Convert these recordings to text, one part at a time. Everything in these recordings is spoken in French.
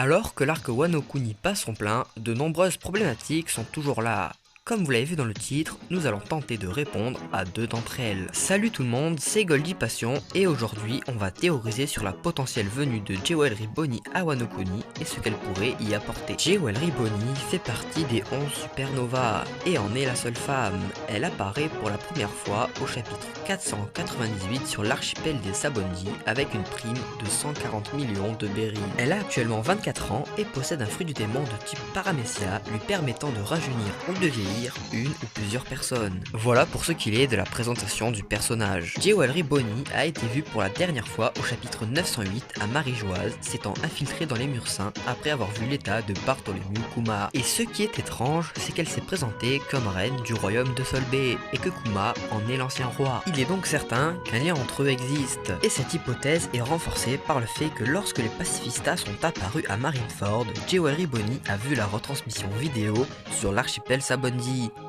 Alors que l'arc Wano Kuni passe son plein, de nombreuses problématiques sont toujours là. Comme vous l'avez vu dans le titre, nous allons tenter de répondre à deux d'entre elles. Salut tout le monde, c'est Goldie Passion et aujourd'hui on va théoriser sur la potentielle venue de Jewelry Bonnie à Wano Kuni et ce qu'elle pourrait y apporter. Jewelry Bonnie fait partie des 11 supernovas et en est la seule femme. Elle apparaît pour la première fois au chapitre 498 sur l'archipel des Sabondi avec une prime de 140 millions de berries. Elle a actuellement 24 ans et possède un fruit du démon de type Paramecia lui permettant de rajeunir ou de vieillir une ou plusieurs personnes. Voilà pour ce qu'il est de la présentation du personnage. Jewelry Bonnie a été vue pour la dernière fois au chapitre 908 à Marie-Joise, s'étant infiltrée dans les murs saints après avoir vu l'état de Bartholomew Kuma. Et ce qui est étrange, c'est qu'elle s'est présentée comme reine du royaume de Solbay et que Kuma en est l'ancien roi. Il est donc certain qu'un lien entre eux existe. Et cette hypothèse est renforcée par le fait que lorsque les pacifistas sont apparus à Marineford, Jewelry Bonnie a vu la retransmission vidéo sur l'archipel Sabondi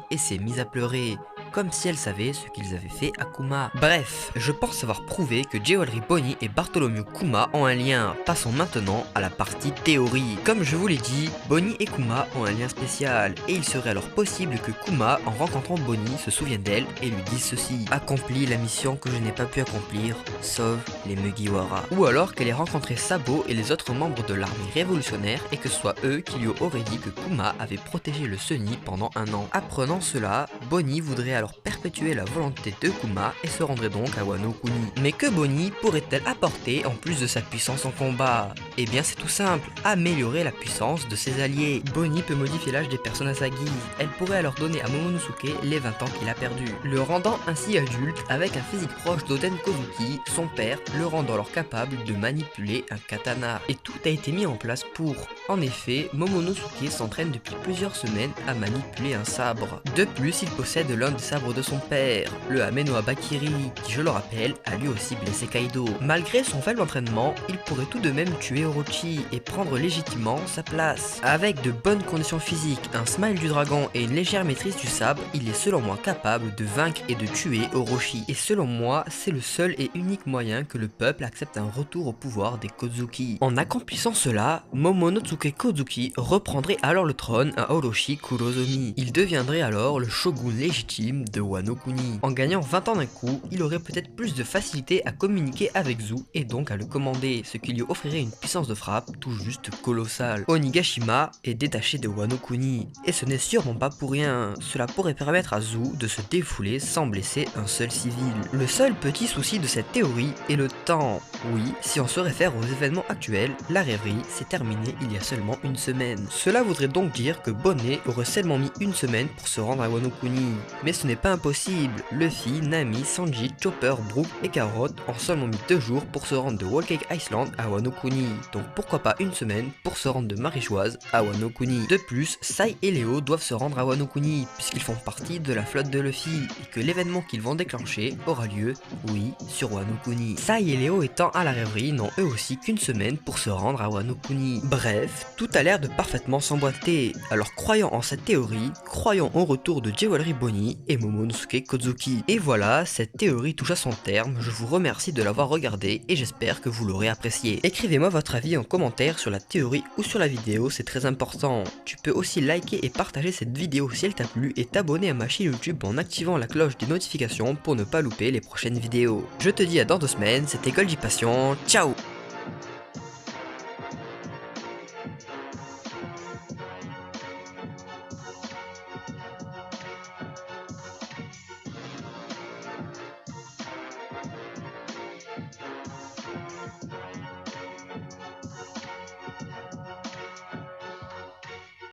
et s'est mise à pleurer, comme si elle savait ce qu'ils avaient fait à Kuma. Bref, je pense avoir prouvé que Jewelry Bonnie et Bartholomew Kuma ont un lien. Passons maintenant à la partie théorie. Comme je vous l'ai dit, Bonnie et Kuma ont un lien spécial, et il serait alors possible que Kuma, en rencontrant Bonnie, se souvienne d'elle et lui dise ceci: accomplis la mission que je n'ai pas pu accomplir, sauve les Mugiwara. Ou alors qu'elle ait rencontré Sabo et les autres membres de l'armée révolutionnaire et que ce soit eux qui lui auraient dit que Kuma avait protégé le Sunny pendant un an. Apprenant cela, Bonnie voudrait alors perpétuer la volonté de Kuma et se rendrait donc à Wano Kuni. Mais que Bonnie pourrait-elle apporter en plus de sa puissance en combat? Eh bien c'est tout simple, améliorer la puissance de ses alliés. Bonnie peut modifier l'âge des personnes à sa guise. Elle pourrait alors donner à Momonosuke les 20 ans qu'il a perdus, le rendant ainsi adulte avec un physique proche d'Oden Kozuki, son père, le rendant alors capable de manipuler un katana. Et tout a été mis en place pour. En effet, Momonosuke s'entraîne depuis plusieurs semaines à manipuler un sabre. De plus, il possède l'un des sabres de son père, le Amenoa Bakiri, qui je le rappelle, a lui aussi blessé Kaido. Malgré son faible entraînement, il pourrait tout de même tuer Orochi et prendre légitimement sa place. Avec de bonnes conditions physiques, un smile du dragon et une légère maîtrise du sabre, il est selon moi capable de vaincre et de tuer Orochi. Et selon moi, c'est le seul et unique moyen que le peuple accepte un retour au pouvoir des Kozuki. En accomplissant cela, Momonosuke Kozuki reprendrait alors le trône à Orochi Kurozomi. Il deviendrait alors le shogun légitime de Wano Kuni. En gagnant 20 ans d'un coup, il aurait peut-être plus de facilité à communiquer avec Zu et donc à le commander, ce qui lui offrirait une puissance de frappe tout juste colossale. Onigashima est détaché de Wano Kuni, et ce n'est sûrement pas pour rien. Cela pourrait permettre à Zu de se défouler sans blesser un seul civil. Le seul petit souci de cette théorie est le temps. Oui, si on se réfère aux événements actuels, la rêverie s'est terminée il y a seulement une semaine. Cela voudrait donc dire que Bonnet aurait seulement mis une semaine pour se rendre à Wano Kuni. Mais ce n'est pas impossible, Luffy, Nami, Sanji, Chopper, Brook et Carrot ont seulement mis 2 jours pour se rendre de Whole Cake Island à Wano Kuni, donc pourquoi pas une semaine pour se rendre de Marie-Joise à Wano Kuni. De plus, Sai et Léo doivent se rendre à Wano Kuni, puisqu'ils font partie de la flotte de Luffy, et que l'événement qu'ils vont déclencher aura lieu, oui, sur Wano Kuni. Sai et Léo étant à la rêverie n'ont eux aussi qu'une semaine pour se rendre à Wano Kuni. Bref, tout a l'air de parfaitement s'emboîter, alors croyant en cette théorie, croyons au retour de Jewelry Bonnie et Momonosuke Kozuki. Et voilà, cette théorie touche à son terme, je vous remercie de l'avoir regardé et j'espère que vous l'aurez apprécié. Écrivez-moi votre avis en commentaire sur la théorie ou sur la vidéo, c'est très important. Tu peux aussi liker et partager cette vidéo si elle t'a plu et t'abonner à ma chaîne YouTube en activant la cloche des notifications pour ne pas louper les prochaines vidéos. Je te dis à dans 2 semaines, c'était Goldie Passion, ciao!